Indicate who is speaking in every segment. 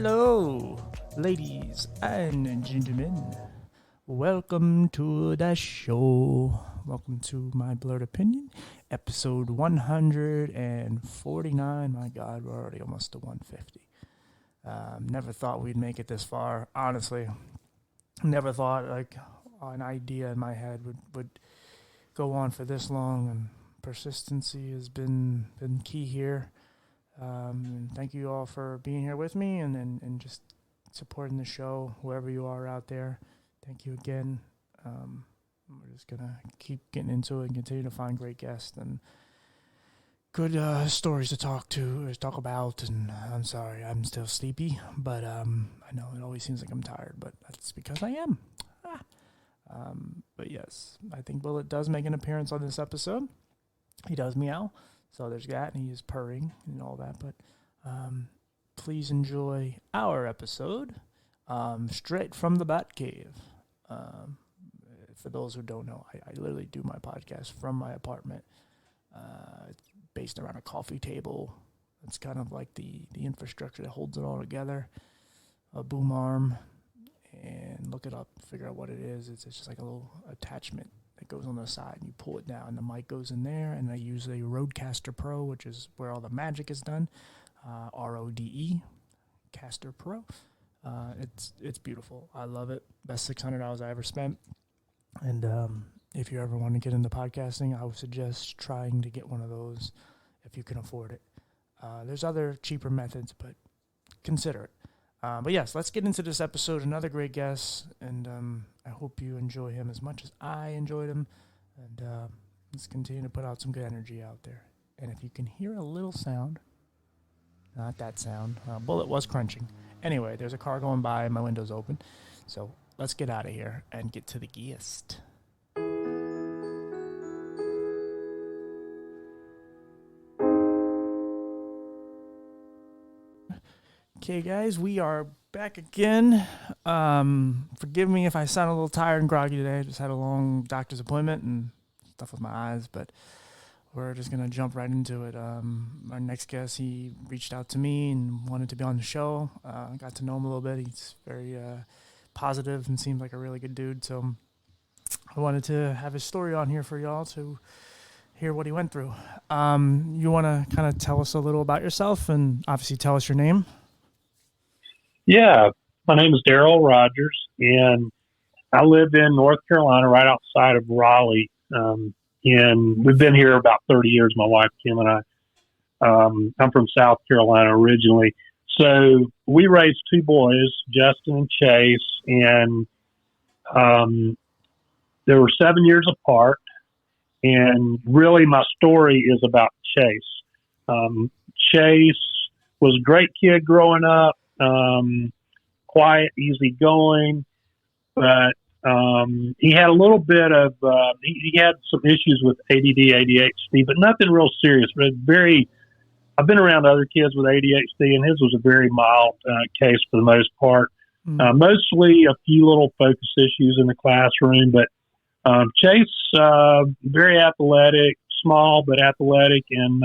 Speaker 1: Hello, ladies and gentlemen. Welcome to the show. Welcome to My Blurred Opinion, episode 149. My God, we're already almost to 150. Never thought we'd make it this far, honestly. Never thought like an idea in my head would go on for this long, and persistency has been key here. And thank you all for being here with me and just supporting the show, wherever you are out there. Thank you again. We're just going to keep getting into it and continue to find great guests and good stories to talk about. And I'm sorry, I'm still sleepy, but I know it always seems like I'm tired, but that's because I am. But yes, I think Bullet does make an appearance on this episode. He does meow. So there's that, and he is purring and all that. But please enjoy our episode, straight from the Batcave. For those who don't know, I literally do my podcast from my apartment. It's based around a coffee table. It's kind of like the infrastructure that holds it all together. A boom arm, and look it up, figure out what it is. It's just like a little attachment that goes on the side, and you pull it down, and the mic goes in there, and I use a Rodecaster Pro, which is where all the magic is done, RODE, Caster Pro. It's beautiful. I love it. Best $600 I ever spent, and if you ever want to get into podcasting, I would suggest trying to get one of those if you can afford it. There's other cheaper methods, but consider it. But yes, let's get into this episode. Another great guest, and I hope you enjoy him as much as I enjoyed him. And let's continue to put out some good energy out there. And if you can hear a little sound, not that sound, Bullet was crunching. Anyway, there's a car going by and my window's open. So let's get out of here and get to the guest. Okay, guys, we are back again. Forgive me if I sound a little tired and groggy today. I just had a long doctor's appointment and stuff with my eyes, but we're just going to jump right into it. Our next guest, he reached out to me and wanted to be on the show. I got to know him a little bit. He's very positive and seems like a really good dude, so I wanted to have his story on here for y'all to hear what he went through. You want to kind of tell us a little about yourself and obviously tell us your name?
Speaker 2: Yeah, my name is Darryl Rodgers, and I live in North Carolina, right outside of Raleigh. And we've been here about 30 years, my wife, Kim, and I. I'm from South Carolina originally. So we raised two boys, Justin and Chase, and they were 7 years apart. And really my story is about Chase. Chase was a great kid growing up. Quiet, easygoing, but he had a little bit of he had some issues with ADD, ADHD, but nothing real serious. But I've been around other kids with ADHD, and his was a very mild case for the most part. Mostly a few little focus issues in the classroom, but Chase very athletic, small but athletic, and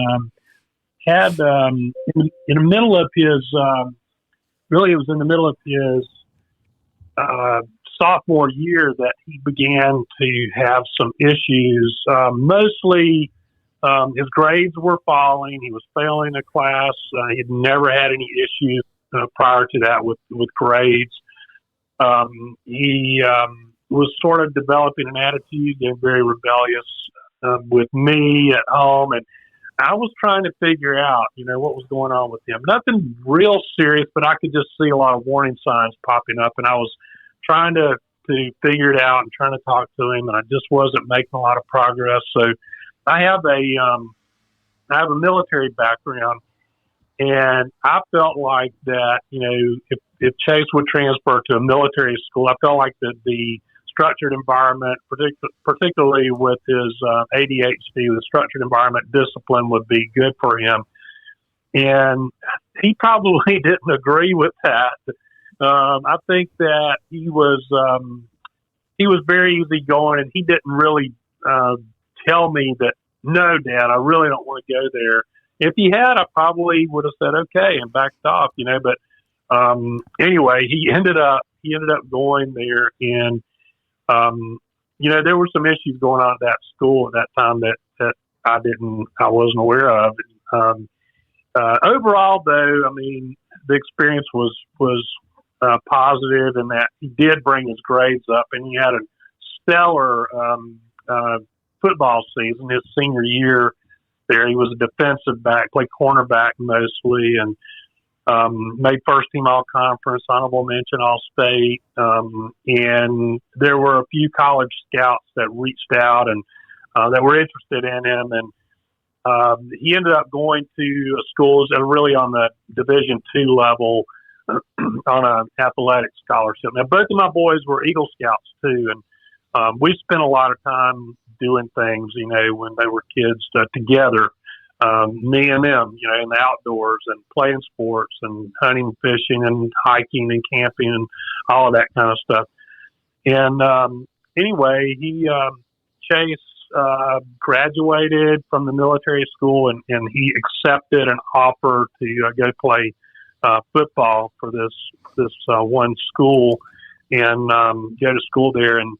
Speaker 2: had in the middle of his really, it was in the middle of his sophomore year that he began to have some issues. Mostly, his grades were falling. He was failing a class. He had never had any issues prior to that with grades. He was sort of developing an attitude, very rebellious with me at home, and I was trying to figure out, what was going on with him. Nothing real serious, but I could just see a lot of warning signs popping up, and I was trying to figure it out and trying to talk to him, and I just wasn't making a lot of progress. So I have a military background, and I felt like that, if Chase would transfer to a military school, I felt like the structured environment, particularly with his ADHD, the structured environment discipline would be good for him. And he probably didn't agree with that. I think that he was very easygoing, and he didn't really tell me that, no, Dad, I really don't want to go there. If he had, I probably would have said okay and backed off, but Anyway, he ended up going there, and there were some issues going on at that school at that time that I wasn't aware of. Overall, though, I mean, the experience was positive, in that he did bring his grades up, and he had a stellar football season his senior year there. He was a defensive back, played cornerback mostly, and made first team all conference, honorable mention all state. And there were a few college scouts that reached out and that were interested in him. And he ended up going to schools that are really on the Division II level on an athletic scholarship. Now, both of my boys were Eagle Scouts too. And we spent a lot of time doing things, when they were kids together. Me and them, in the outdoors and playing sports and hunting, fishing, and hiking and camping and all of that kind of stuff. And anyway, Chase graduated from the military school, and he accepted an offer to go play football for this one school and go to school there. And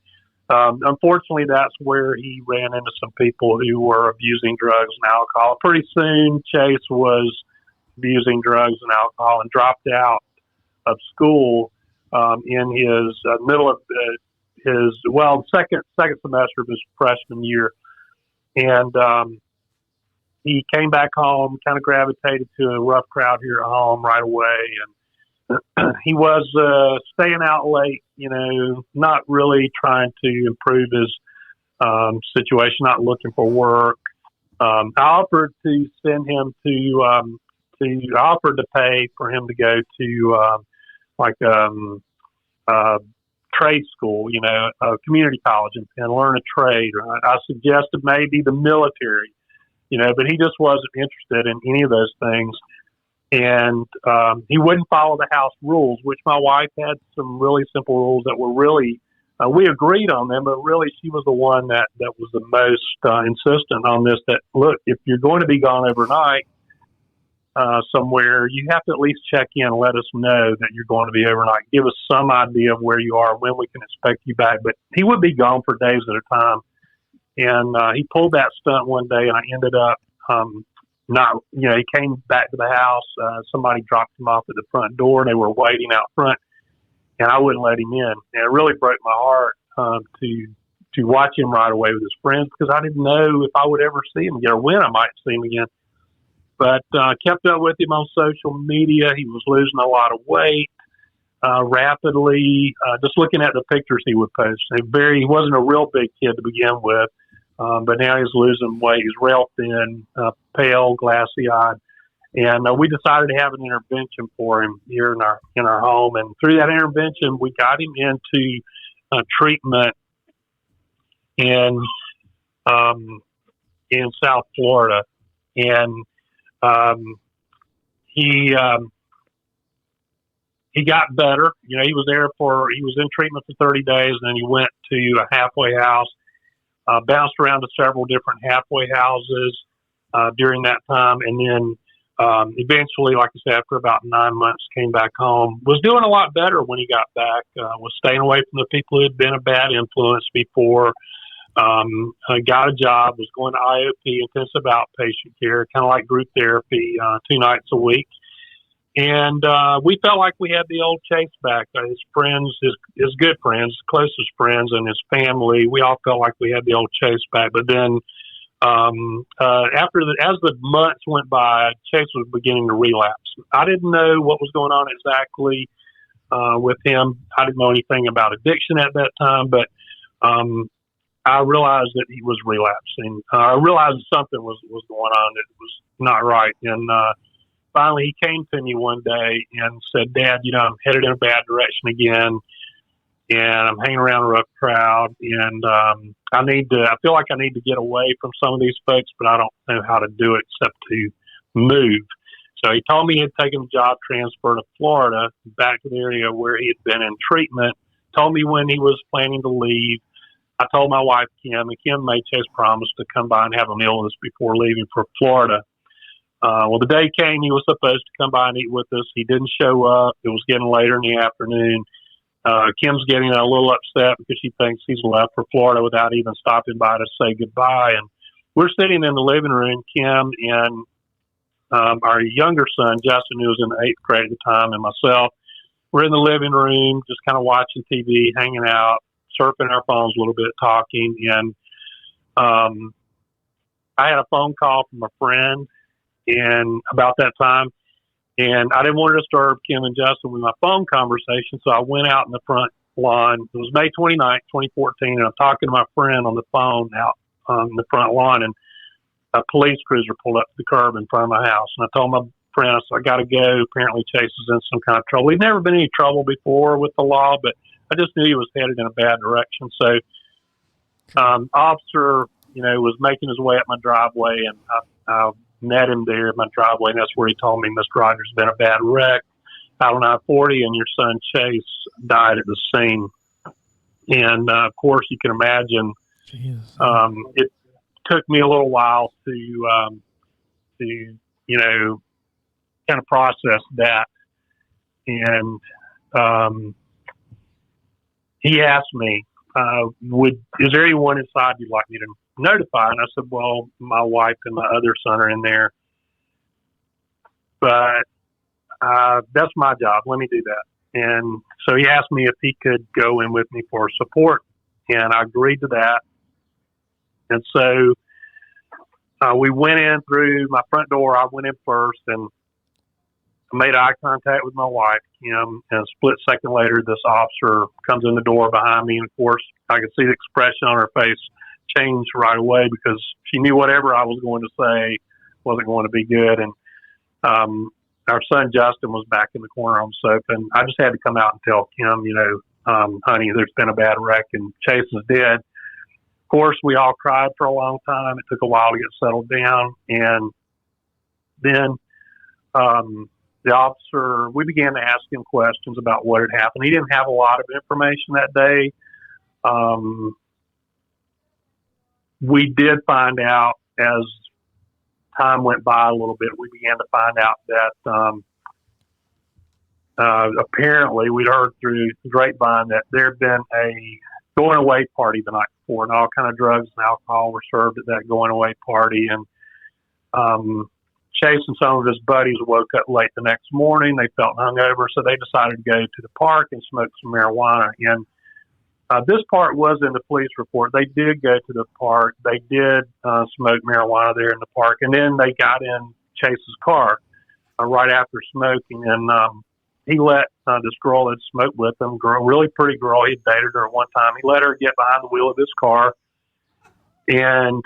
Speaker 2: unfortunately, that's where he ran into some people who were abusing drugs and alcohol. Pretty soon, Chase was abusing drugs and alcohol and dropped out of school in his middle of second semester of his freshman year. And he came back home, kind of gravitated to a rough crowd here at home right away. And he was staying out late, not really trying to improve his situation, not looking for work. I offered to send him I offered to pay for him to go to trade school, a community college, and learn a trade. I suggested maybe the military, but he just wasn't interested in any of those things. And he wouldn't follow the house rules, which my wife had some really simple rules that were really, we agreed on them, but really she was the one that was the most insistent on this, that, look, if you're going to be gone overnight somewhere, you have to at least check in and let us know that you're going to be overnight. Give us some idea of where you are, when we can expect you back. But he would be gone for days at a time. And he pulled that stunt one day, and I ended up he came back to the house. Somebody dropped him off at the front door, and they were waiting out front, and I wouldn't let him in. And it really broke my heart to watch him ride away with his friends, because I didn't know if I would ever see him again or when I might see him again. But kept up with him on social media. He was losing a lot of weight rapidly. Just looking at the pictures he would post, he wasn't a real big kid to begin with. But now he's losing weight. He's rail thin, pale, glassy-eyed, and we decided to have an intervention for him here in our home. And through that intervention, we got him into treatment in South Florida, and he got better. He was in treatment for 30 days, and then he went to a halfway house. Bounced around to several different halfway houses during that time, and then eventually, like I said, after about 9 months, came back home. Was doing a lot better when he got back. Was staying away from the people who had been a bad influence before. Got a job. Was going to IOP, intensive outpatient care, kind of like group therapy, 2 nights a week. And we felt like we had the old Chase back. His friends, his good friends, closest friends, and his family, we all felt like we had the old Chase back. But then as the months went by, Chase was beginning to relapse. I didn't know what was going on exactly with him. I didn't know anything about addiction at that time, but I realized that he was relapsing. I realized something was going on that was not right. And finally, he came to me one day and said, "Dad, I'm headed in a bad direction again, and I'm hanging around a rough crowd, and I feel like I need to get away from some of these folks, but I don't know how to do it except to move." So he told me he had taken a job transfer to Florida, back to the area where he had been in treatment, told me when he was planning to leave. I told my wife, Kim, and Kim made Chase promise to come by and have a meal with us before leaving for Florida. Well, the day came, he was supposed to come by and eat with us. He didn't show up. It was getting later in the afternoon. Kim's getting a little upset because she thinks he's left for Florida without even stopping by to say goodbye. And we're sitting in the living room, Kim and our younger son, Justin, who was in the 8th grade at the time, and myself. We're in the living room, just kind of watching TV, hanging out, surfing our phones a little bit, talking. And I had a phone call from a friend and about that time, and I didn't want to disturb Kim and Justin with my phone conversation, so I went out in the front lawn. It was May 29th, 2014, and I'm talking to my friend on the phone out on the front lawn, and a police cruiser pulled up to the curb in front of my house. And I told my friend, I said, I got to go. Apparently Chase is in some kind of trouble. He'd never been in any trouble before with the law, but I just knew he was headed in a bad direction. So officer, was making his way up my driveway, and I met him there at my driveway, and that's where he told me, Mr. Rodgers, has been a bad wreck out on I-40, and your son Chase died at the scene. And, of course, you can imagine it took me a little while to kind of process that. And he asked me, is there anyone inside you'd like me to notify? And I said, well, my wife and my other son are in there, but that's my job. Let me do that. And so he asked me if he could go in with me for support, and I agreed to that. And so we went in through my front door. I went in first, and I made eye contact with my wife, and a split second later, this officer comes in the door behind me. And of course, I could see the expression on her face change right away because she knew whatever I was going to say wasn't going to be good. And our son Justin was back in the corner on soap, and I just had to come out and tell Kim, honey, there's been a bad wreck and Chase is dead. Of course, we all cried for a long time. It took a while to get settled down. And then the officer, we began to ask him questions about what had happened. He didn't have a lot of information that day. We did find out as time went by a little bit, we began to find out that apparently we'd heard through the grapevine that there had been a going away party the night before, and all kind of drugs and alcohol were served at that going away party. And Chase and some of his buddies woke up late the next morning. They felt hungover, so they decided to go to the park and smoke some marijuana. And this part was in the police report. They did go to the park. They did smoke marijuana there in the park. And then they got in Chase's car right after smoking. And he let this girl that smoked with him, really pretty girl, he dated her one time. He let her get behind the wheel of his car. And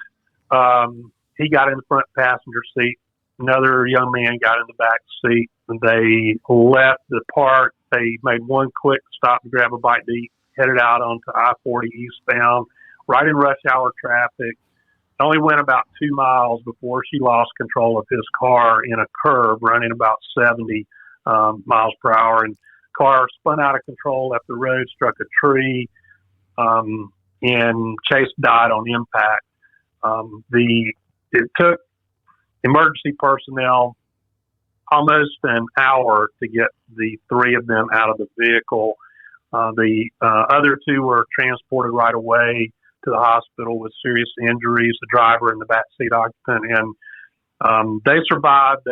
Speaker 2: he got in the front passenger seat. Another young man got in the back seat. And they left the park. They made one quick stop to grab a bite to eat, headed out onto I-40 eastbound, right in rush hour traffic. Only went about 2 miles before she lost control of his car in a curve running about 70 miles per hour. And car spun out of control, left the road, struck a tree, and Chase died on impact. It took emergency personnel almost an hour to get the three of them out of the vehicle. The other two were transported right away to the hospital with serious injuries, the driver and the backseat occupant, and they survived.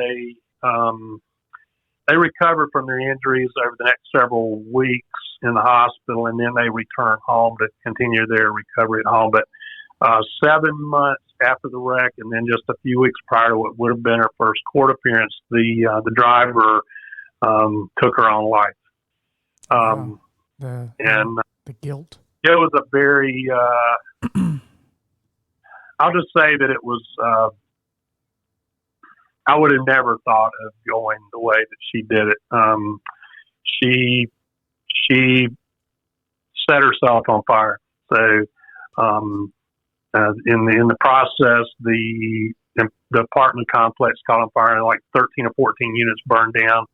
Speaker 2: They recovered from their injuries over the next several weeks in the hospital, and then they returned home to continue their recovery at home. But 7 months after the wreck, and then just a few weeks prior to what would have been her first court appearance, the driver took her own life.
Speaker 1: The guilt.
Speaker 2: It was a very, I'll just say that it was, I would have never thought of going the way that she did it. She set herself on fire. So, in the process, the apartment complex caught on fire, and like 13 or 14 units burned down.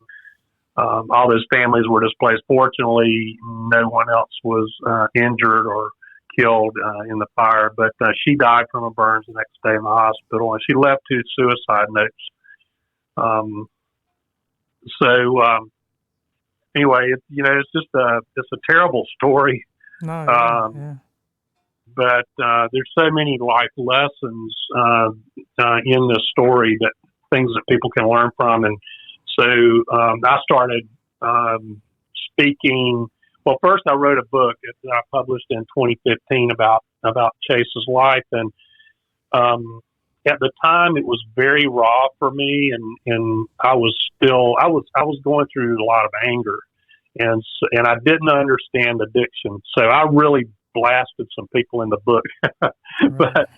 Speaker 2: All those families were displaced. Fortunately, no one else was injured or killed in the fire, but she died from her burns the next day in the hospital, and she left 2 suicide notes Um, anyway, it's just it's a terrible story.
Speaker 1: No, yeah.
Speaker 2: But there's so many life lessons in this story, that things that people can learn from. And so I started speaking. Well, first I wrote a book that I published in 2015 about Chase's life, and at the time it was very raw for me, and I was going through a lot of anger, and I didn't understand addiction, so I really blasted some people in the book. But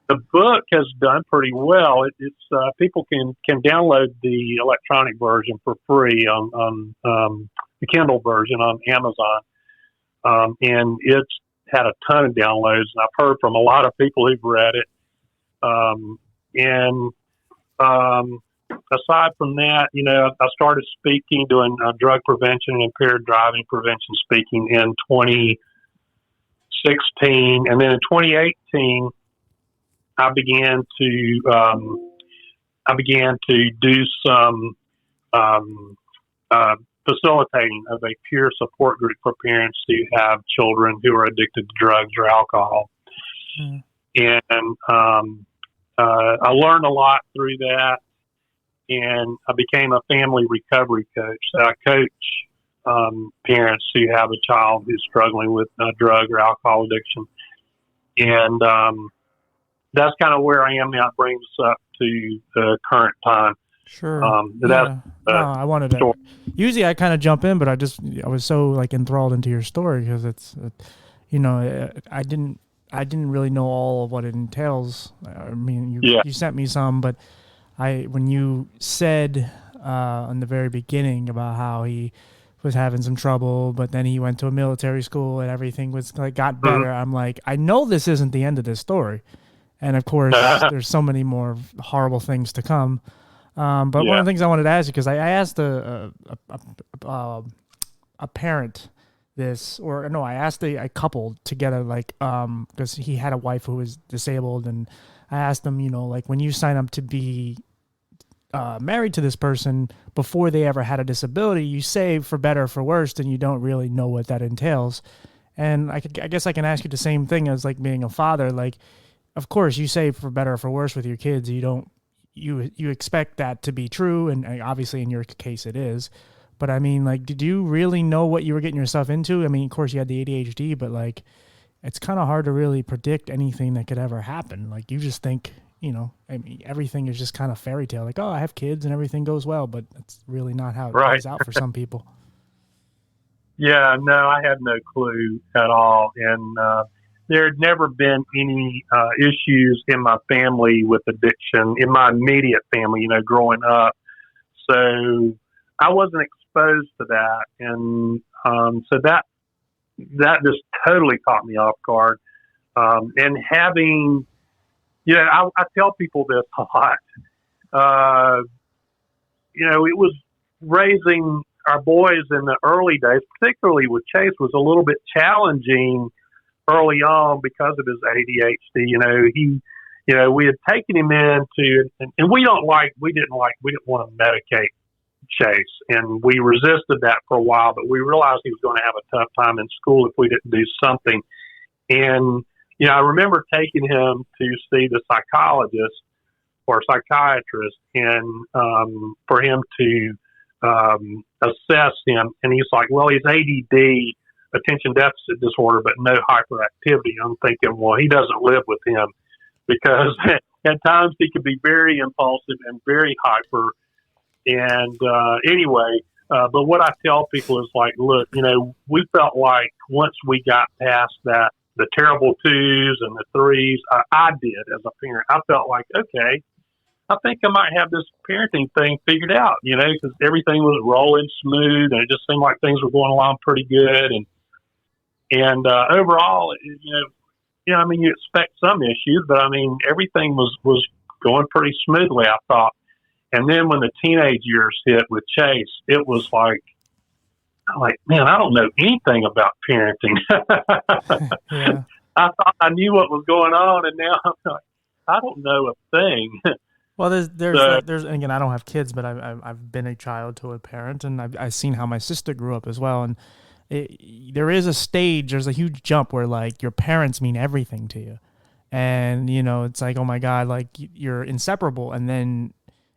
Speaker 2: the book has done pretty well. It's people can download the electronic version for free on the Kindle version on Amazon, and it's had a ton of downloads. And I've heard from a lot of people who've read it. Aside from that, I started speaking, doing drug prevention and impaired driving prevention speaking in 2016, and then in 2018, I began to do some facilitating of a peer support group for parents who have children who are addicted to drugs or alcohol. And I learned a lot through that, and I became a family recovery coach. So I coach parents who have a child who's struggling with drug or alcohol addiction. And that's kind of where I am now. It brings us up to the current time.
Speaker 1: Sure. I wanted to. Usually I kind of jump in, but I was so like enthralled into your story because I didn't really know all of what it entails. I mean, you sent me some, but when you said in the very beginning about how he was having some trouble, but then he went to a military school and everything was like got better. Mm-hmm. I'm like, I know this isn't the end of this story, and of course, there's so many more horrible things to come. But one of the things I wanted to ask you, because I asked a parent this, or no, I asked a couple together, like, because he had a wife who was disabled, and I asked them, like when you sign up to be married to this person before they ever had a disability, you save for better or for worse, and you don't really know what that entails. And I guess I can ask you the same thing as like being a father. Like, of course, you save for better or for worse with your kids. You expect that to be true, and obviously in your case it is. But I mean, like, did you really know what you were getting yourself into? I mean, of course you had the ADHD, but like, it's kind of hard to really predict anything that could ever happen. Like, you just think, I mean, everything is just kind of fairy tale. Like, oh, I have kids and everything goes well, but that's really not how it plays out for some people.
Speaker 2: Yeah, no, I had no clue at all. And there had never been any issues in my family with addiction, in my immediate family, growing up. So I wasn't exposed to that. And so that just totally caught me off guard. And having, I tell people this a lot. It was raising our boys in the early days, particularly with Chase, was a little bit challenging early on because of his ADHD. We had taken him into, and we didn't want to medicate Chase, and we resisted that for a while, but we realized he was going to have a tough time in school if we didn't do something. And, I remember taking him to see the psychologist or psychiatrist, and for him to assess him. And he's like, well, he's ADD, attention deficit disorder, but no hyperactivity. I'm thinking, well, he doesn't live with him, because at times he could be very impulsive and very hyper. And but what I tell people is like, look, we felt like once we got past that, the terrible 2s and the 3s, I did as a parent, I felt like, okay, I think I might have this parenting thing figured out, because everything was rolling smooth and it just seemed like things were going along pretty good. And overall, I mean, you expect some issues, but I mean, everything was going pretty smoothly, I thought. And then when the teenage years hit with Chase, it was like, man, I don't know anything about parenting. I thought I knew what was going on, and now I'm like, I don't know a thing.
Speaker 1: Well, there's
Speaker 2: So,
Speaker 1: that. There's again, I don't have kids, but I've been a child to a parent, and I've seen how my sister grew up as well. And there is a stage, there's a huge jump where like your parents mean everything to you, and it's like, oh my god, like you're inseparable, and then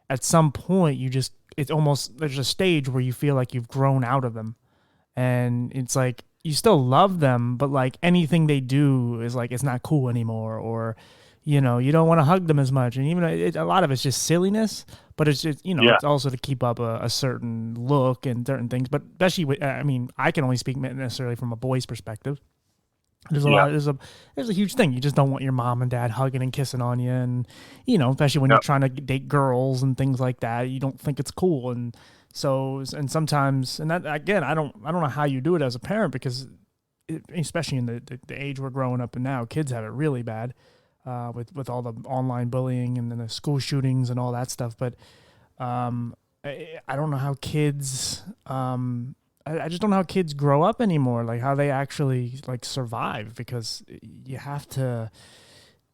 Speaker 1: at some point it's almost, there's a stage where you feel like you've grown out of them, and it's like you still love them, but like anything they do is like it's not cool anymore, or you don't want to hug them as much, and even a lot of it's just silliness, but it's just
Speaker 2: yeah,
Speaker 1: it's also to keep up a certain look and certain things. But especially with, I mean, I can only speak necessarily from a boy's perspective. There's a
Speaker 2: yeah,
Speaker 1: lot. There's a huge thing. You just don't want your mom and dad hugging and kissing on you, and especially when
Speaker 2: yeah.
Speaker 1: you're trying to date girls and things like that. You don't think it's cool, and so and sometimes, and that again, I don't know how you do it as a parent, because especially in the age we're growing up in now, kids have it really bad, with all the online bullying and then the school shootings and all that stuff. But I don't know how kids. I just don't know how kids grow up anymore, like how they actually like survive, because you have to,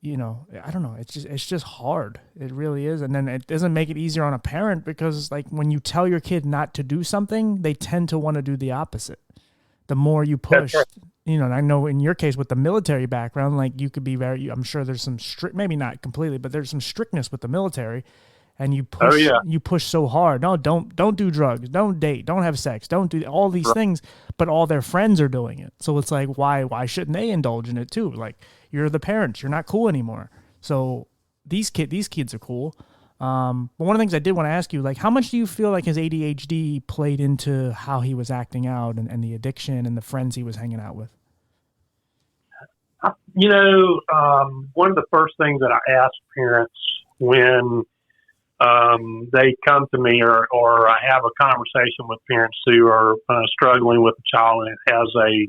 Speaker 1: I don't know. It's just hard. It really is. And then it doesn't make it easier on a parent, because like when you tell your kid not to do something, they tend to want to do the opposite. The more you
Speaker 2: That's
Speaker 1: push,
Speaker 2: right.
Speaker 1: and I know in your case with the military background, like you could be I'm sure there's some strict, maybe not completely, but there's some strictness with the military, and you
Speaker 2: Oh
Speaker 1: push
Speaker 2: yeah,
Speaker 1: you push so hard. No, don't do drugs, don't date, don't have sex, don't do all these
Speaker 2: right.
Speaker 1: things, but all their friends are doing it. So it's like, why shouldn't they indulge in it too? Like, you're the parents, you're not cool anymore. So these kids are cool. But one of the things I did want to ask you, like, how much do you feel like his ADHD played into how he was acting out, and the addiction and the friends he was hanging out with?
Speaker 2: One of the first things that I ask parents when they come to me, or I have a conversation with parents who are struggling with a child and has a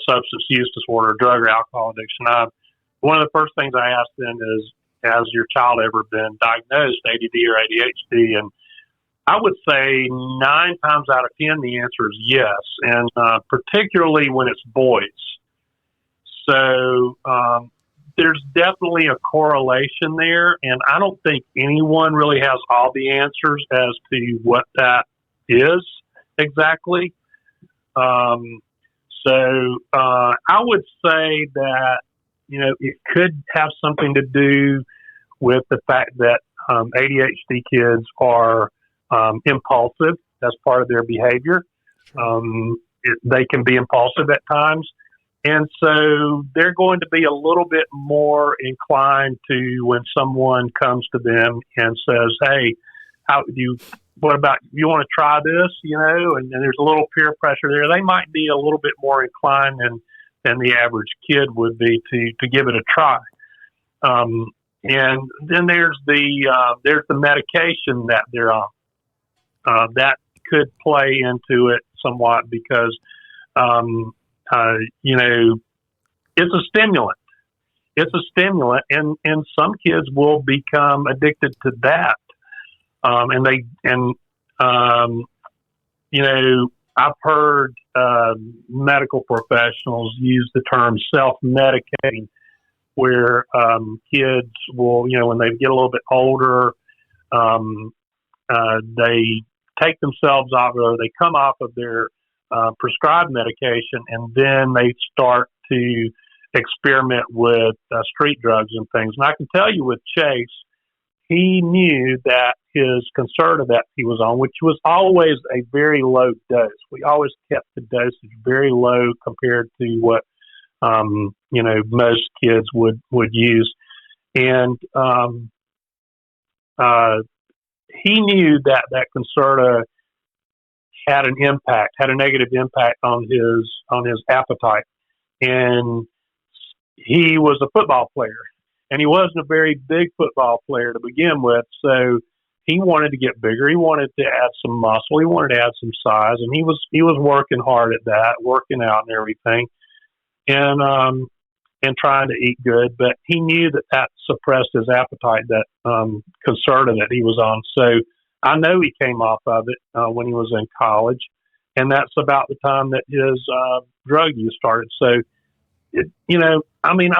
Speaker 2: substance use disorder, drug or alcohol addiction. One of the first things I ask them is, has your child ever been diagnosed ADD or ADHD? And I would say 9 times out of 10, the answer is yes, and particularly when it's boys. So there's definitely a correlation there, and I don't think anyone really has all the answers as to what that is exactly. I would say that it could have something to do with the fact that ADHD kids are impulsive. That's part of their behavior.
Speaker 1: Sure.
Speaker 2: They can be impulsive at times. And so they're going to be a little bit more inclined to, when someone comes to them and says, hey, what about, you want to try this, and there's a little peer pressure there. They might be a little bit more inclined than the average kid would be to give it a try. And then there's the medication that they're on. That could play into it somewhat, because, it's a stimulant. It's a stimulant, and some kids will become addicted to that. I've heard medical professionals use the term self-medicating, where kids will, when they get a little bit older, they take themselves off, or they come off of their prescribed medication, and then they start to experiment with street drugs and things. And I can tell you with Chase, he knew that his Concerta that he was on, which was always a very low dose. We always kept the dosage very low compared to what most kids would use. And he knew that Concerta had a negative impact on his appetite. And he was a football player, and he wasn't a very big football player to begin with. So he wanted to get bigger. He wanted to add some muscle. He wanted to add some size, and he was working hard at that, working out and everything, and trying to eat good. But he knew that suppressed his appetite, that Concerta that he was on. So I know he came off of it when he was in college, and that's about the time that his drug use started. So, I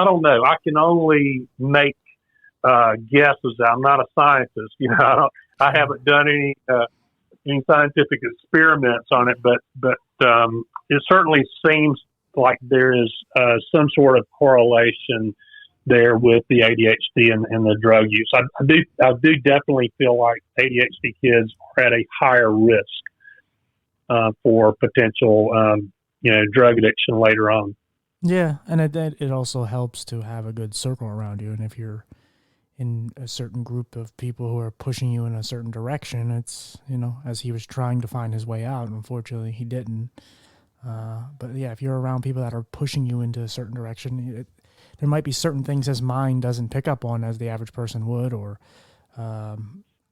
Speaker 2: don't know. I can only make guesses. I'm not a scientist. I haven't done any scientific experiments on it, but it certainly seems like there is some sort of correlation there with the ADHD and the drug use. I do definitely feel like ADHD kids are at a higher risk for potential drug addiction later on.
Speaker 1: Yeah, and it also helps to have a good circle around you, and if you're in a certain group of people who are pushing you in a certain direction, it's, as he was trying to find his way out, unfortunately he didn't. But yeah, if you're around people that are pushing you into a certain direction, there might be certain things his mind doesn't pick up on as the average person would, or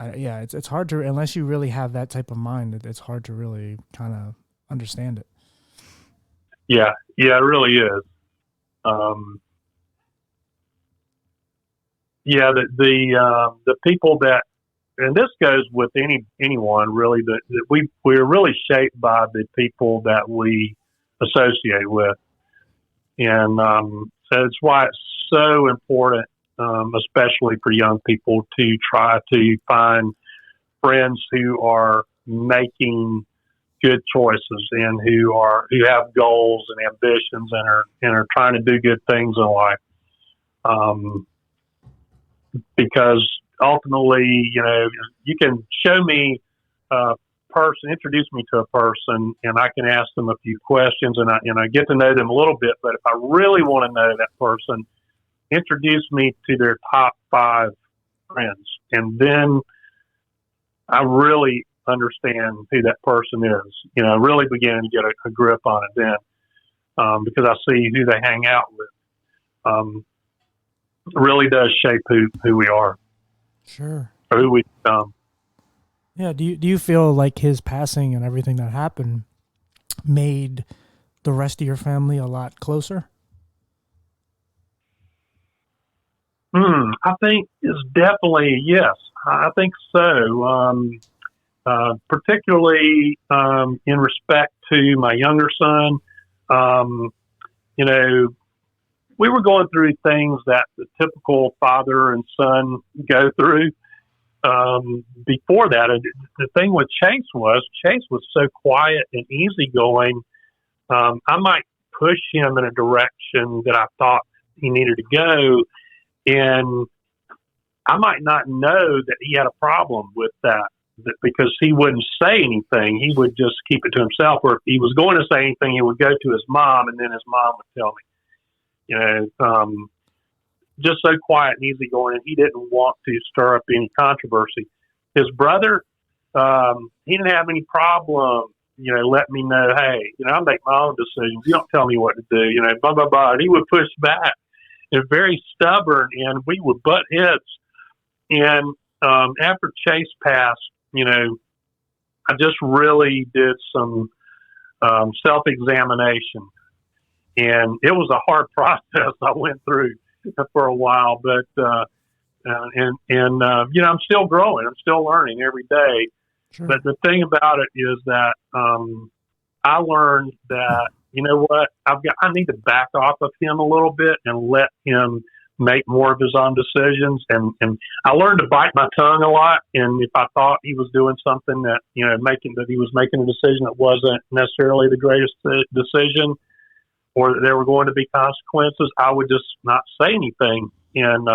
Speaker 1: it's hard to, unless you really have that type of mind, it's hard to really kind of understand it.
Speaker 2: Yeah, it really is. The people that, and this goes with anyone really, that we're really shaped by the people that we associate with, and so it's why it's so important, especially for young people, to try to find friends who are making good choices and who have goals and ambitions and are trying to do good things in life. Because ultimately, you can show me a person, introduce me to a person, and I can ask them a few questions and I get to know them a little bit. But if I really want to know that person, introduce me to their top 5 friends, and then I really understand who that person is. Really begin to get a grip on it then, because I see who they hang out with. It really does shape who we are.
Speaker 1: Sure.
Speaker 2: Or who we become.
Speaker 1: Yeah. Do you feel like his passing and everything that happened made the rest of your family a lot closer?
Speaker 2: I think it's definitely, yes. I think so. Particularly in respect to my younger son. We were going through things that the typical father and son go through. Before that, and the thing with Chase was so quiet and easygoing. I might push him in a direction that I thought he needed to go, and I might not know that he had a problem with that because he wouldn't say anything. He would just keep it to himself, or if he was going to say anything, he would go to his mom, and then his mom would tell me. Just so quiet and easygoing, and he didn't want to stir up any controversy. His brother, he didn't have any problem, let me know, hey, I make my own decisions. You don't tell me what to do, blah, blah, blah. And he would push back and very stubborn, and we would butt heads. And after Chase passed, I just really did some self-examination. And it was a hard process I went through for a while, but I'm still growing. I'm still learning every day. Sure. But the thing about it is that I learned that I need to back off of him a little bit and let him make more of his own decisions. And I learned to bite my tongue a lot. And if I thought he was doing something that he was making a decision that wasn't necessarily the greatest decision, or that there were going to be consequences, I would just not say anything. And,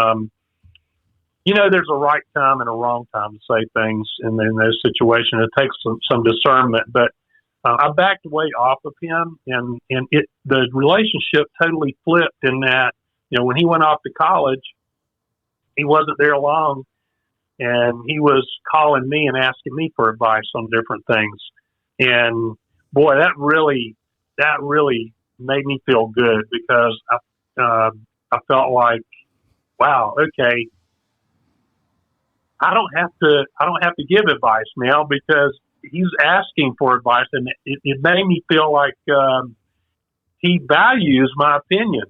Speaker 2: there's a right time and a wrong time to say things in those situations. It takes some discernment, but I backed way off of him, and the relationship totally flipped in that, when he went off to college, he wasn't there long, and he was calling me and asking me for advice on different things. And boy, that really made me feel good, because I felt like, wow, okay, I don't have to give advice now because he's asking for advice, and it made me feel like he values my opinion.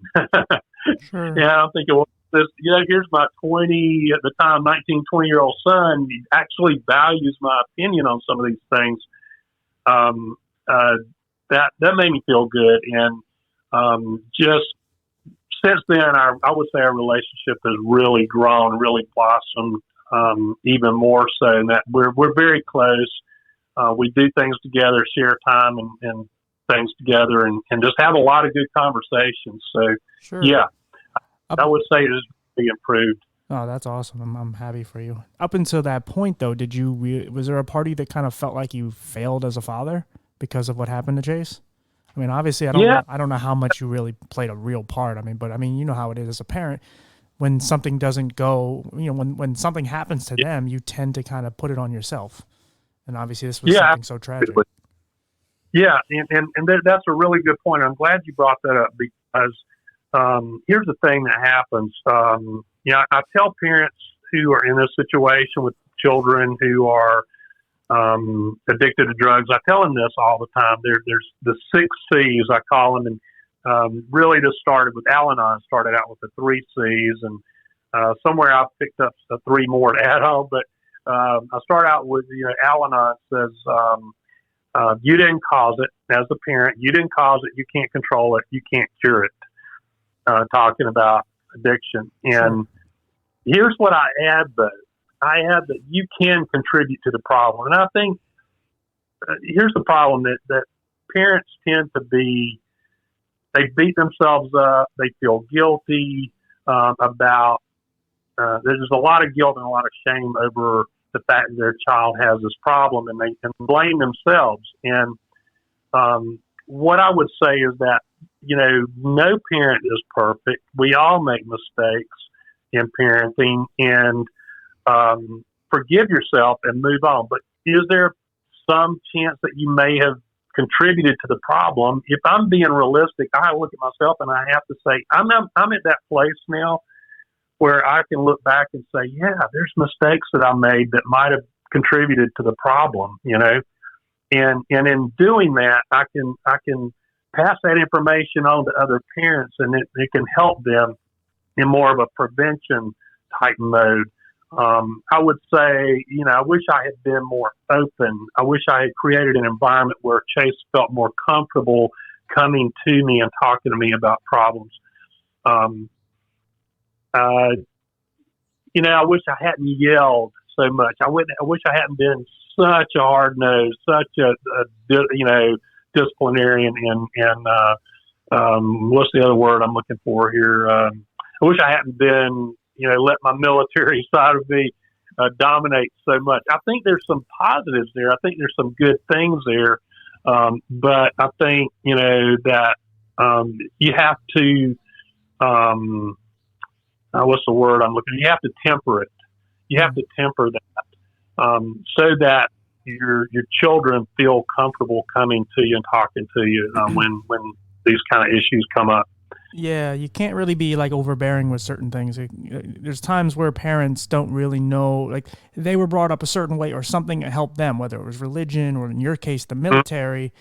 Speaker 1: Sure.
Speaker 2: Yeah, I'm thinking, well, here's my 19, 20-year-old son. He actually values my opinion on some of these things. That made me feel good, and just since then, I would say our relationship has really grown, really blossomed, even more so. And that we're very close. We do things together, share time and things together, and just have a lot of good conversations. So,
Speaker 1: Sure.
Speaker 2: yeah, I would say it has really improved.
Speaker 1: Oh, that's awesome. I'm happy for you. Up until that point, though, was there a party that kind of felt like you failed as a father because of what happened to Chase? I mean, obviously, I don't know how much you really played a real part. I mean, but I mean, you know how it is as a parent. When something doesn't go, when something happens to them, you tend to kind of put it on yourself. And obviously, this was something so tragic.
Speaker 2: Yeah, and that's a really good point. I'm glad you brought that up because here's the thing that happens. I tell parents who are in this situation with children who are addicted to drugs, I tell them this all the time. There's the 6 C's, I call them, and really just started with Al-Anon, started out with the 3 C's, and somewhere I've picked up 3 more to add on, but I start out with, Al-Anon says, you didn't cause it as a parent, you didn't cause it, you can't control it, you can't cure it, talking about addiction. And here's what I add, though. I add that you can contribute to the problem. And I think here's the problem that parents tend to be, they beat themselves up. They feel guilty about, there's a lot of guilt and a lot of shame over the fact that their child has this problem, and they can blame themselves. And what I would say is that, no parent is perfect. We all make mistakes in parenting, and forgive yourself and move on. But is there some chance that you may have contributed to the problem? If I'm being realistic, I look at myself and I have to say, I'm at that place now where I can look back and say, yeah, there's mistakes that I made that might have contributed to the problem, and in doing that, I can pass that information on to other parents, and it can help them in more of a prevention type mode. I would say, I wish I had been more open. I wish I had created an environment where Chase felt more comfortable coming to me and talking to me about problems. I wish I hadn't yelled so much. I wish I hadn't been such a hard nose, such a disciplinarian, and what's the other word I'm looking for here? I wish I hadn't been, let my military side of me dominate so much. I think there's some positives there. I think there's some good things there. But I think, that you have to, what's the word I'm looking for? You have to temper it. You have to temper that so that your children feel comfortable coming to you and talking to you when these kind of issues come up.
Speaker 1: Yeah, you can't really be like overbearing with certain things. There's times where parents don't really know, like they were brought up a certain way or something helped them, whether it was religion or in your case, the military.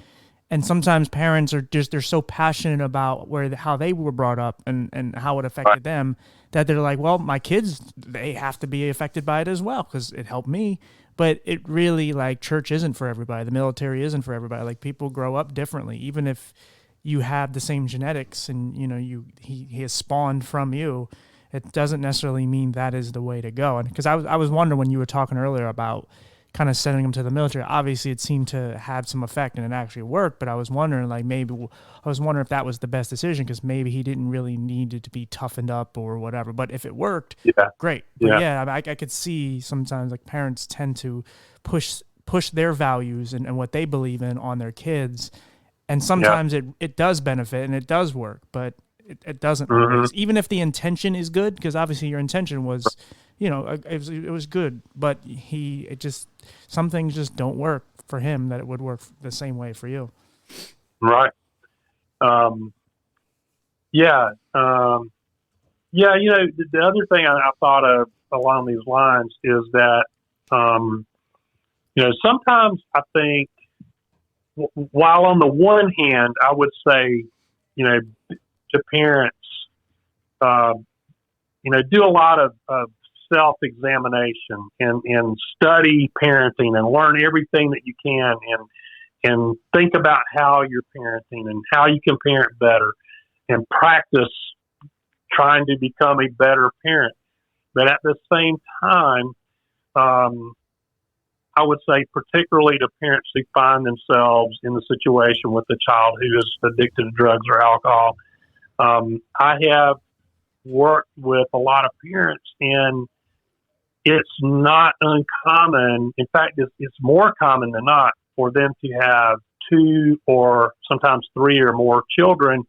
Speaker 1: And sometimes parents are they're so passionate about how they were brought up and how it affected them that they're like, well, my kids, they have to be affected by it as well because it helped me. But it really, like, church isn't for everybody. The military isn't for everybody. Like, people grow up differently, even if you have the same genetics and, he has spawned from you, it doesn't necessarily mean that is the way to go. And because I was wondering when you were talking earlier about kind of sending him to the military, obviously it seemed to have some effect and it actually worked, but I was wondering if that was the best decision because maybe he didn't really need it to be toughened up or whatever. But if it worked, great. But I could see sometimes like parents tend to push their values and what they believe in on their kids. And sometimes it does benefit and it does work, but it doesn't always, even if the intention is good, because obviously your intention was, it was good, but some things just don't work for him that it would work the same way for you.
Speaker 2: Right. The other thing I thought of along these lines is that, sometimes I think, while on the one hand, I would say, to parents, do a lot of self-examination and study parenting and learn everything that you can and think about how you're parenting and how you can parent better and practice trying to become a better parent. But at the same time, I would say particularly to parents who find themselves in the situation with a child who is addicted to drugs or alcohol, I have worked with a lot of parents, and it's not uncommon. In fact, it's more common than not for them to have 2 or sometimes 3 or more children,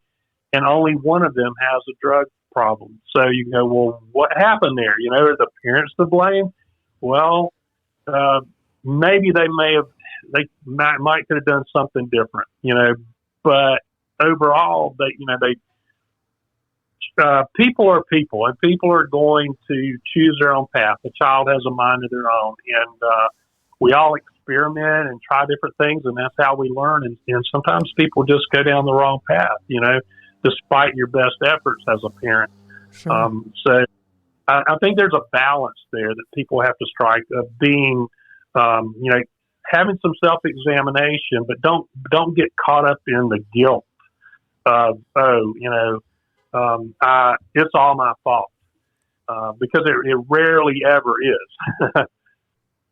Speaker 2: and only one of them has a drug problem. So you go, well, what happened there? Are the parents to blame? Well, maybe they might could have done something different, but overall, people are people, and people are going to choose their own path. The child has a mind of their own, and we all experiment and try different things, and that's how we learn. And sometimes people just go down the wrong path, despite your best efforts as a parent.
Speaker 1: Sure.
Speaker 2: So I think there's a balance there that people have to strike of being, having some self-examination, but don't get caught up in the guilt of, it's all my fault, because it rarely ever is.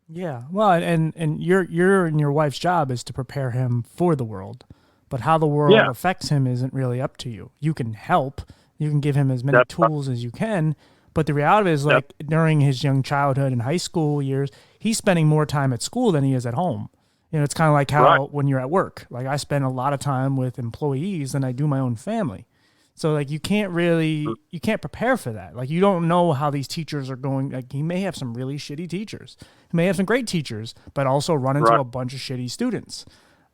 Speaker 1: Yeah. Well, and your and your wife's job is to prepare him for the world, but how the world affects him isn't really up to you. You can help. You can give him as many tools as you can, but the reality is, like, during his young childhood and high school years, he's spending more time at school than he is at home. It's kind of like how when you're at work, like I spend a lot of time with employees than I do my own family. So like you can't prepare for that. Like you don't know how these teachers are going. Like he may have some really shitty teachers. He may have some great teachers, but also run into a bunch of shitty students.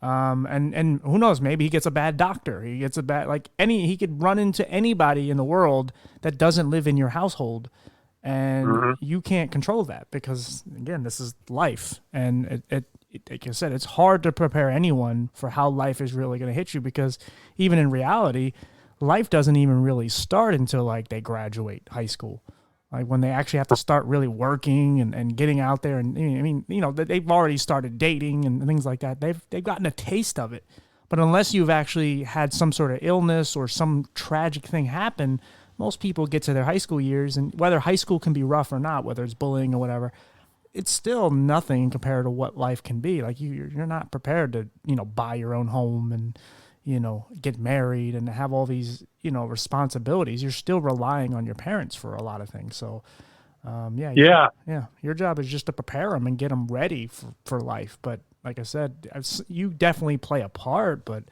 Speaker 1: And who knows, maybe he gets a bad doctor. He gets a bad, he could run into anybody in the world that doesn't live in your household. And you can't control that because, again, this is life. And it, like I said, it's hard to prepare anyone for how life is really going to hit you, because even in reality, life doesn't even really start until like they graduate high school. Like when they actually have to start really working and getting out there. And I mean, they've already started dating and things like that. They've gotten a taste of it. But unless you've actually had some sort of illness or some tragic thing happen, most people get to their high school years, and whether high school can be rough or not, whether it's bullying or whatever, it's still nothing compared to what life can be. Like you're not prepared to, buy your own home and, get married and have all these, responsibilities. You're still relying on your parents for a lot of things. So, your job is just to prepare them and get them ready for life. But like I said, you definitely play a part, but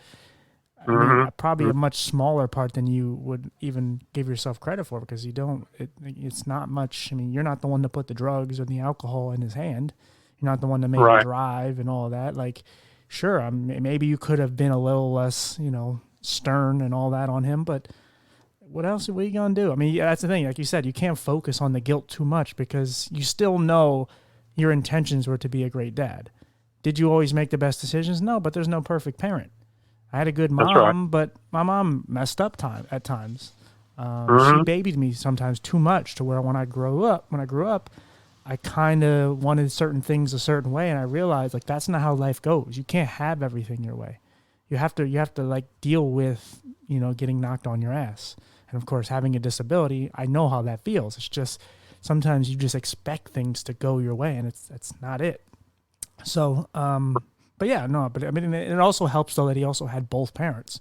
Speaker 1: I mean, probably a much smaller part than you would even give yourself credit for, because it's not much. I mean, you're not the one to put the drugs or the alcohol in his hand. You're not the one to make him drive and all that. Like, sure, maybe you could have been a little less, stern and all that on him, but what else are we going to do? I mean, that's the thing. Like you said, you can't focus on the guilt too much, because you still know your intentions were to be a great dad. Did you always make the best decisions? No, but there's no perfect parent. I had a good mom, but my mom messed up at times. She babied me sometimes too much, to where when I grew up, I kind of wanted certain things a certain way, and I realized like that's not how life goes. You can't have everything your way. You have to like deal with, getting knocked on your ass. And of course, having a disability, I know how that feels. It's just sometimes you just expect things to go your way, and that's not it. So, but I mean, it also helps though that he also had both parents.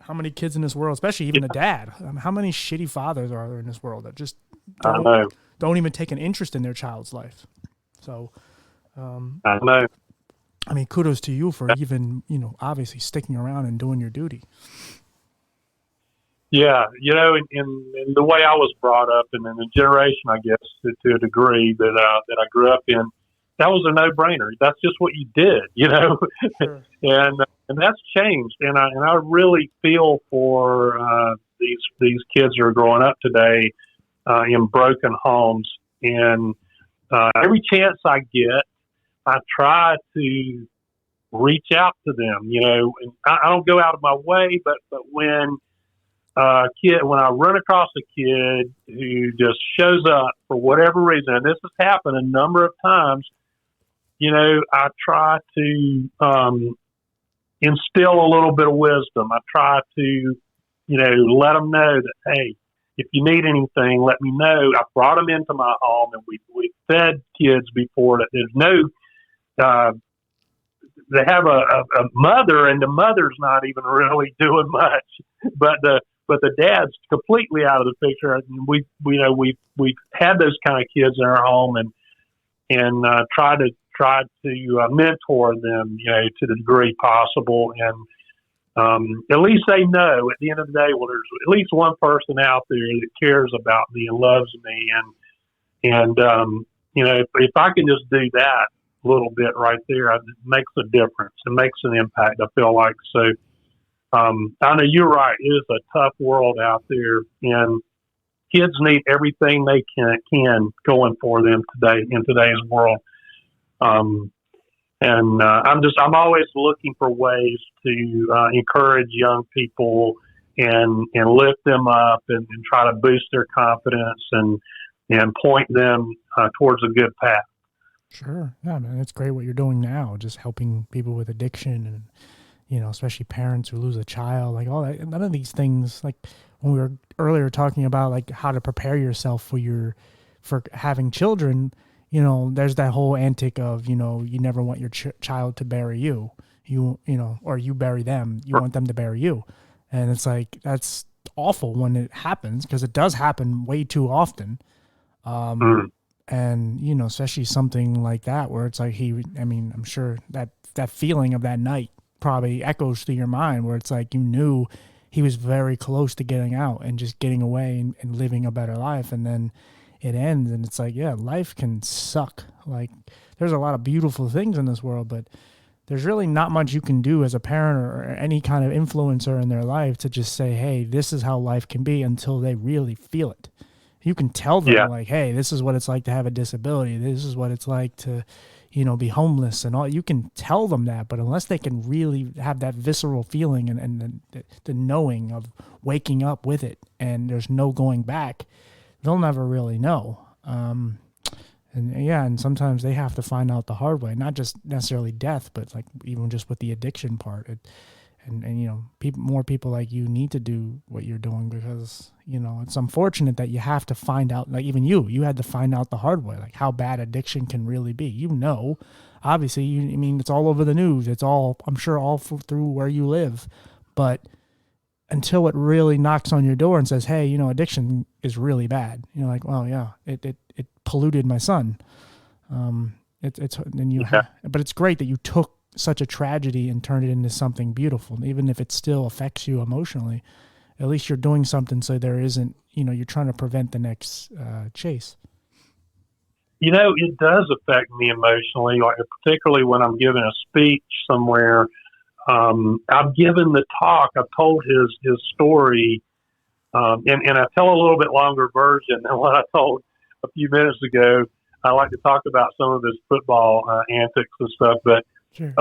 Speaker 1: How many kids in this world, especially even a dad, how many shitty fathers are there in this world that just don't even take an interest in their child's life? So,
Speaker 2: I know.
Speaker 1: I mean, kudos to you for even, obviously sticking around and doing your duty.
Speaker 2: Yeah, in the way I was brought up, and in the generation, I guess, to a degree that I grew up in, that was a no-brainer. That's just what you did,
Speaker 1: Sure.
Speaker 2: and that's changed. And I really feel for these kids who are growing up today in broken homes. And every chance I get, I try to reach out to them. And I don't go out of my way, but when when I run across a kid who just shows up for whatever reason, and this has happened a number of times, I try to instill a little bit of wisdom. I try to, let them know that, hey, if you need anything, let me know. I brought them into my home, and we fed kids before that. There's no, they have a mother, and the mother's not even really doing much, but the dad's completely out of the picture. And we've had those kind of kids in our home, and try to mentor them, to the degree possible. And at least they know at the end of the day, well, there's at least one person out there that cares about me and loves me. And if I can just do that little bit right there, it makes a difference. It makes an impact, I feel like. So I know you're right. It is a tough world out there, and kids need everything they can going for them today in today's world. I'm always looking for ways to encourage young people and lift them up and try to boost their confidence and point them towards a good path.
Speaker 1: Sure. Yeah, man, it's great what you're doing now, just helping people with addiction and, especially parents who lose a child, like all that. None of these things, like when we were earlier talking about like how to prepare yourself for having children, there's that whole antic of, you never want your child to bury you, or you bury them. You want them to bury you. And it's like, that's awful when it happens, because it does happen way too often. And, especially something like that where it's like I'm sure that feeling of that night probably echoes through your mind, where it's like you knew he was very close to getting out and just getting away and living a better life. And then it ends, and it's like, yeah, life can suck. Like, there's a lot of beautiful things in this world, but there's really not much you can do as a parent or any kind of influencer in their life to just say, hey, this is how life can be, until they really feel it. You can tell them like, hey, this is what it's like to have a disability. This is what it's like to, be homeless and all. You can tell them that, but unless they can really have that visceral feeling and the knowing of waking up with it and there's no going back, they'll never really know. And sometimes they have to find out the hard way, not just necessarily death, but like even just with the addiction part. More people like you need to do what you're doing, because, it's unfortunate that you have to find out, like even you had to find out the hard way, like how bad addiction can really be. Obviously, it's all over the news. It's all, I'm sure, all through where you live. But until it really knocks on your door and says, hey, addiction is really bad. You're like, well, yeah, it polluted my son. But it's great that you took such a tragedy and turn it into something beautiful. Even if it still affects you emotionally, at least you're doing something so there isn't, you're trying to prevent the next chase.
Speaker 2: It does affect me emotionally, like particularly when I'm giving a speech somewhere. I've given the talk. I've told his story, and I tell a little bit longer version than what I told a few minutes ago. I like to talk about some of his football antics and stuff, but
Speaker 1: sure.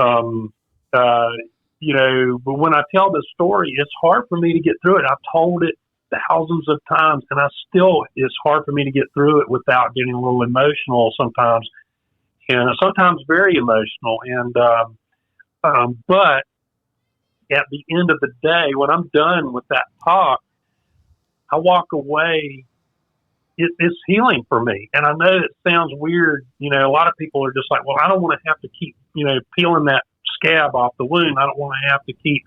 Speaker 2: But when I tell the story, it's hard for me to get through it. I've told it thousands of times, and it's hard for me to get through it without getting a little emotional sometimes, and sometimes very emotional. And but at the end of the day, when I'm done with that talk, I walk away. It's healing for me. And I know it sounds weird. A lot of people are just like, well, I don't want to have to keep, peeling that scab off the wound. I don't want to have to keep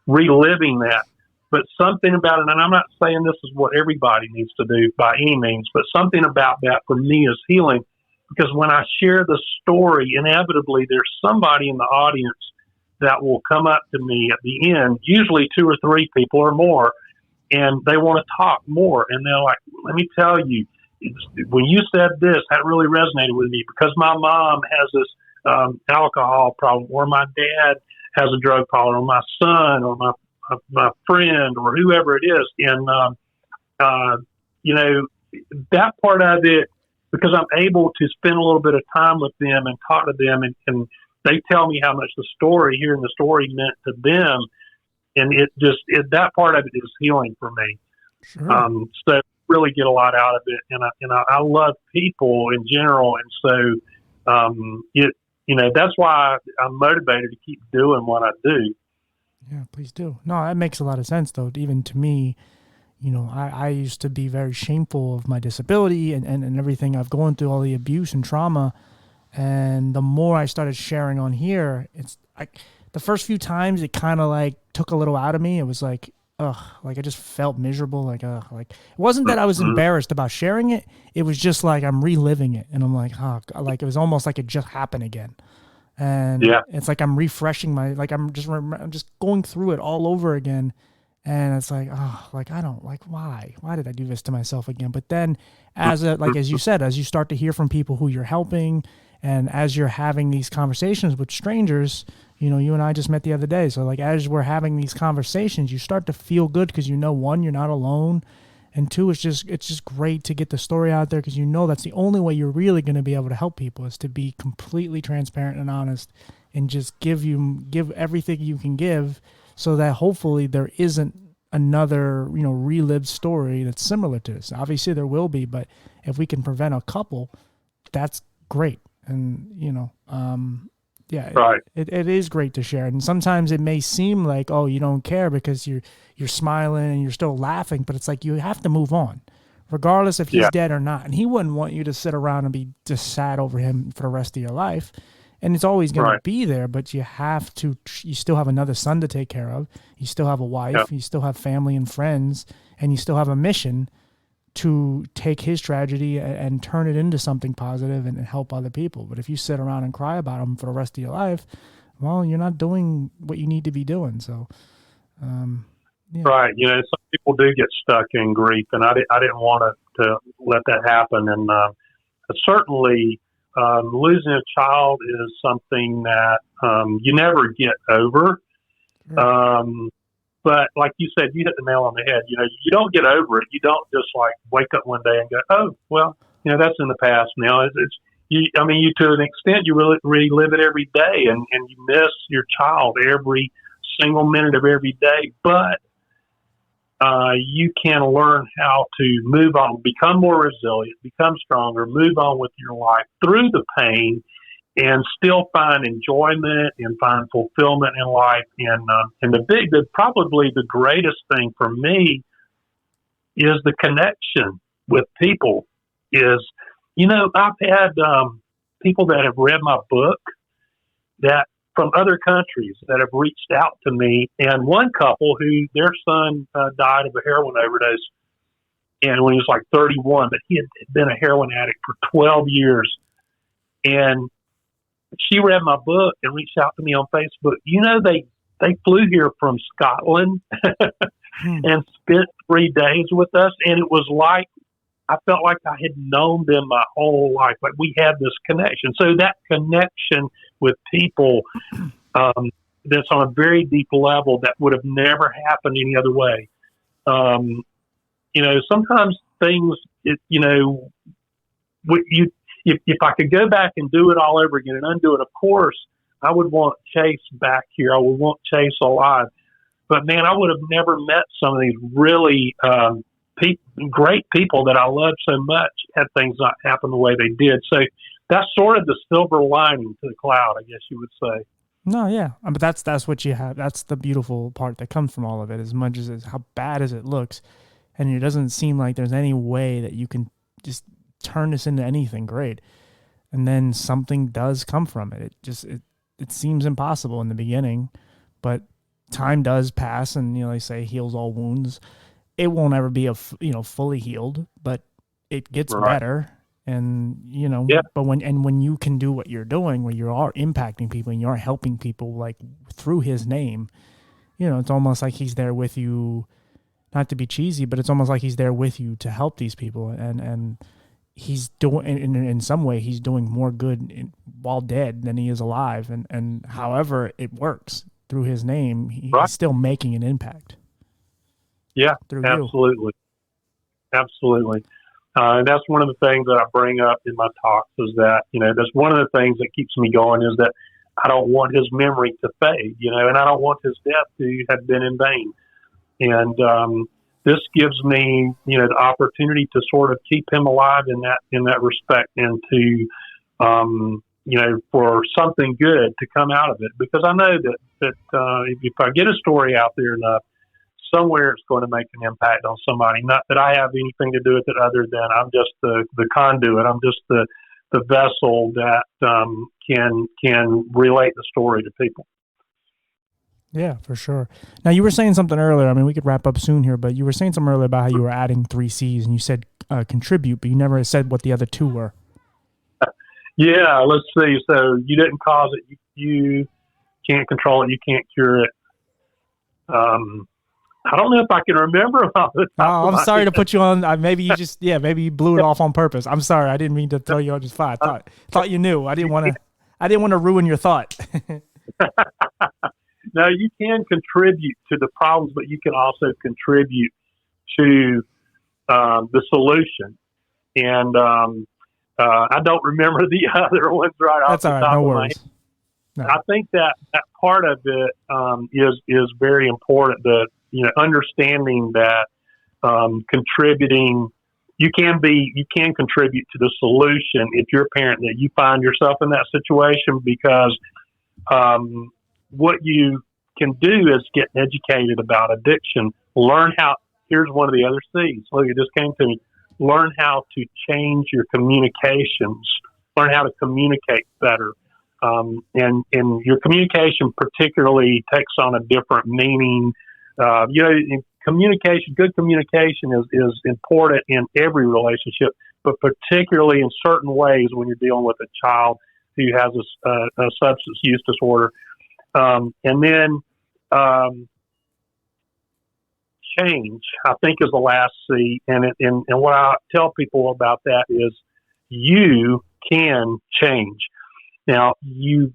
Speaker 2: reliving that. But something about it, and I'm not saying this is what everybody needs to do by any means, but something about that for me is healing, because when I share the story, inevitably there's somebody in the audience that will come up to me at the end, usually 2 or 3 people or more, and they want to talk more. And they're like, let me tell you, when you said this, that really resonated with me, because my mom has this alcohol problem, or my dad has a drug problem, or my son, or my friend, or whoever it is. And, that part of it, because I'm able to spend a little bit of time with them and talk to them, and they tell me how much hearing the story meant to them. And that part of it is healing for me.
Speaker 1: Sure.
Speaker 2: So really get a lot out of it. And I love people in general. And so, that's why I'm motivated to keep doing what I do.
Speaker 1: Yeah, please do. No, that makes a lot of sense though. Even to me, I used to be very shameful of my disability and everything I've gone through, all the abuse and trauma. And the more I started sharing on here, it's like the first few times it kind of like took a little out of me. It was like, ugh, like I just felt miserable. Like, like it wasn't that I was embarrassed about sharing it. It was just like I'm reliving it. And I'm like, like it was almost like it just happened again. And it's like I'm refreshing like I'm just going through it all over again. And it's like, like I don't like why did I do this to myself again? But then as you said, as you start to hear from people who you're helping, and as you're having these conversations with strangers, you and I just met the other day. So like as we're having these conversations, you start to feel good because one, you're not alone. And two, it's just great to get the story out there because that's the only way you're really going to be able to help people is to be completely transparent and honest and just give everything you can give so that hopefully there isn't another, relived story that's similar to this. Obviously there will be, but if we can prevent a couple, that's great. And, right. It is great to share. And sometimes it may seem like, oh, you don't care because you're smiling and you're still laughing, but it's like you have to move on regardless if he's dead or not. And he wouldn't want you to sit around and be just sad over him for the rest of your life. And it's always going to be there, but you still have another son to take care of. You still have a wife, you still have family and friends, and you still have a mission to take his tragedy and turn it into something positive and help other people. But if you sit around and cry about him for the rest of your life, well, you're not doing what you need to be doing. So,
Speaker 2: Right. Some people do get stuck in grief, and I didn't want to let that happen. And certainly losing a child is something that you never get over. But like you said, you hit the nail on the head. You don't get over it. You don't just like wake up one day and go, oh, well, that's in the past now. You to an extent, you really relive it every day and you miss your child every single minute of every day. But you can learn how to move on, become more resilient, become stronger, move on with your life through the pain and still find enjoyment and find fulfillment in life. And probably the greatest thing for me is the connection with people. I've had people that have read my book that from other countries that have reached out to me, and one couple who their son died of a heroin overdose, and when he was like 31, but he had been a heroin addict for 12 years, and she read my book and reached out to me on Facebook. They flew here from Scotland and spent 3 days with us. And it was like, I felt like I had known them my whole life. Like we had this connection. So that connection with people, that's on a very deep level that would have never happened any other way. Sometimes things, if I could go back and do it all over again and undo it, of course, I would want Chase back here. I would want Chase alive. But, man, I would have never met some of these really great people that I love so much had things not happened the way they did. So that's sort of the silver lining to the cloud, I guess you would say.
Speaker 1: No, yeah. But that's what you have. That's the beautiful part that comes from all of it, as much as how bad as it looks. And it doesn't seem like there's any way that you can just turn this into anything great, and then something does come from it. It seems impossible in the beginning, but time does pass, and they say heals all wounds. It won't ever be fully healed, but it gets better. And but when you can do what you're doing, where you are impacting people and you're helping people like through his name, it's almost like he's there with you. Not to be cheesy, but it's almost like he's there with you to help these people, and he's doing, in some way, he's doing more good while dead than he is alive. And however it works through his name, he's still making an impact.
Speaker 2: Yeah, absolutely. You. Absolutely. And that's one of the things that I bring up in my talks is that, that's one of the things that keeps me going is that I don't want his memory to fade, and I don't want his death to have been in vain. And, this gives me, the opportunity to sort of keep him alive in that respect, and to, for something good to come out of it. Because I know that if I get a story out there enough, somewhere it's going to make an impact on somebody. Not that I have anything to do with it other than I'm just the conduit. I'm just the vessel that can relate the story to people.
Speaker 1: Yeah, for sure. Now, you were saying something earlier. I mean, we could wrap up soon here, but you were saying something earlier about how you were adding 3 C's, and you said contribute, but you never said what the other 2 were.
Speaker 2: Yeah, let's see. So you didn't cause it. You can't control it. You can't cure it. I don't know if I can remember about it.
Speaker 1: Oh, I'm sorry to put you on. Maybe you just, maybe you blew it off on purpose. I'm sorry. I didn't mean to throw you on the spot. I thought you knew. I didn't want to ruin your thought.
Speaker 2: No, you can contribute to the problems, but you can also contribute to the solution. And I don't remember the other ones right off the top of my head. No. I think that part of it is very important. Understanding that contributing, you can contribute to the solution if you're a parent that you find yourself in that situation, because what you can do is get educated about addiction. Learn how. Here's one of the other C's. Look, it just came to me. Learn how to change your communications. Learn how to communicate better. And your communication particularly takes on a different meaning. In communication, good communication is important in every relationship, but particularly in certain ways when you're dealing with a child who has a substance use disorder. And then change, I think, is the last C. And what I tell people about that is you can change. Now, you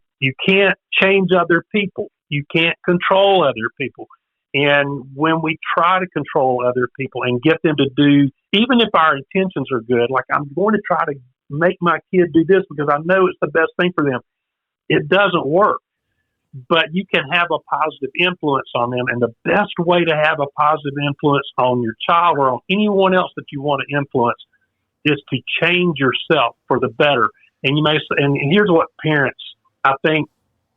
Speaker 2: can't change other people. You can't control other people. And when we try to control other people and get them to do, even if our intentions are good, like I'm going to try to make my kid do this because I know it's the best thing for them, it doesn't work. But you can have a positive influence on them. And the best way to have a positive influence on your child or on anyone else that you want to influence is to change yourself for the better. And you may say, and here's what parents, I think,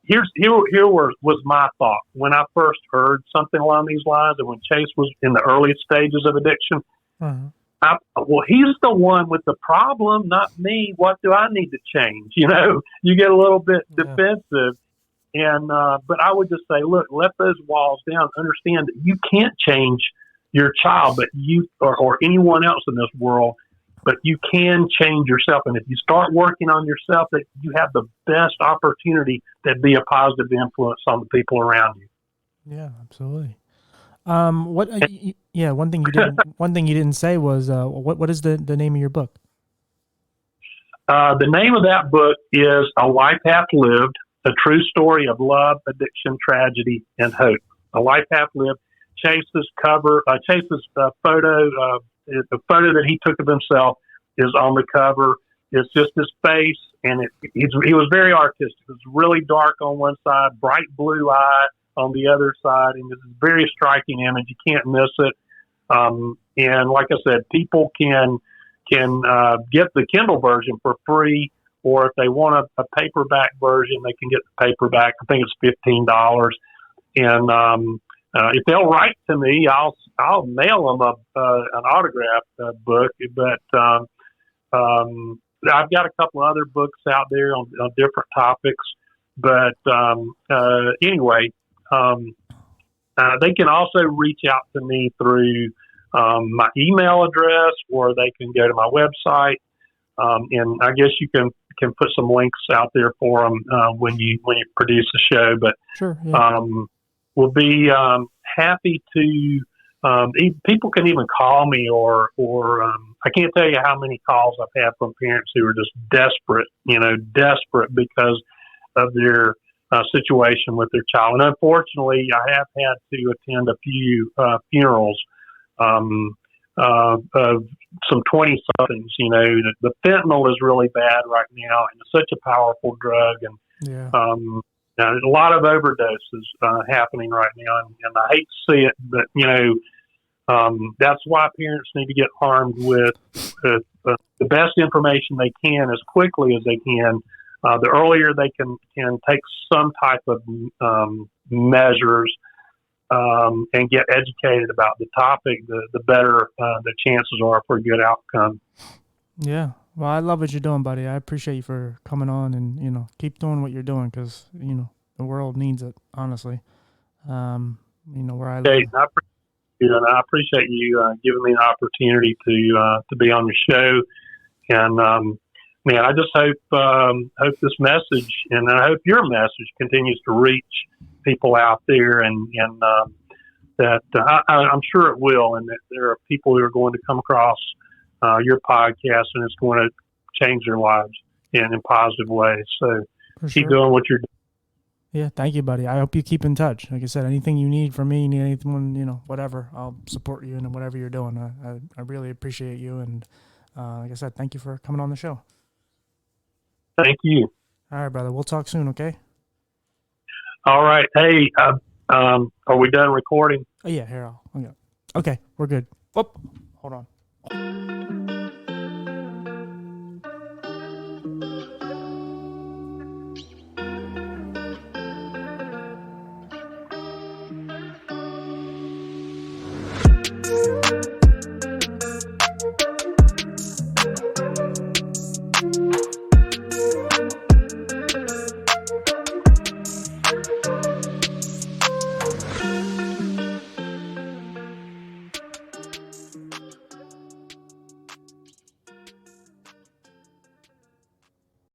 Speaker 2: here was my thought when I first heard something along these lines, and when Chase was in the early stages of addiction. Well, he's the one with the problem, not me. What do I need to change? You get a little bit defensive, and but I would just say, look, let those walls down. Understand that you can't change your child, but you or anyone else in this world. But you can change yourself. And if you start working on yourself, that you have the best opportunity to be a positive influence on the people around you.
Speaker 1: Yeah, absolutely. One thing you didn't say was what is the name of your book?
Speaker 2: The name of that book is A Life Hath Lived, A True Story of Love, Addiction, Tragedy, and Hope. A Life Hath Lived. Chase's photo, the photo that he took of himself is on the cover. It's just his face, and he was very artistic. It was really dark on one side, bright blue eye on the other side, and it's a very striking image. You can't miss it. And like I said, people can get the Kindle version for free, or if they want a paperback version, they can get the paperback. I think it's $15. And if they'll write to me, I'll mail them an autographed book. But I've got a couple of other books out there on different topics. But anyway, they can also reach out to me through my email address, or they can go to my website. And I guess you can put some links out there for them when you produce the show. But
Speaker 1: sure, yeah.
Speaker 2: We'll be happy to. People can even call me, or I can't tell you how many calls I've had from parents who are just desperate because of their situation with their child. And unfortunately, I have had to attend a few funerals of some 20-somethings. The fentanyl is really bad right now, and it's such a powerful drug, and there's a lot of overdoses happening right now, and I hate to see it, but that's why parents need to get armed with the best information they can as quickly as they can. The earlier they can take some type of measures, and get educated about the topic, the better the chances are for a good outcome.
Speaker 1: Yeah. Well, I love what you're doing, buddy. I appreciate you for coming on and, keep doing what you're doing because, the world needs it, honestly. Where I live.
Speaker 2: I appreciate you, and I appreciate you giving me an opportunity to be on your show. And man, I just hope this message, and I hope your message continues to reach people out there, and that I'm sure it will, and that there are people who are going to come across your podcast, and it's going to change their lives in positive ways. So keep doing what you're doing.
Speaker 1: Yeah, thank you, buddy. I hope you keep in touch. Like I said, anything you need from me, you need anything, whatever, I'll support you in whatever you're doing. I really appreciate you, and like I said, thank you for coming on the show.
Speaker 2: Thank you.
Speaker 1: All right, brother. We'll talk soon, okay?
Speaker 2: All right. Hey, are we done recording?
Speaker 1: Oh, yeah, here. Okay, we're good. Whoop. Hold on.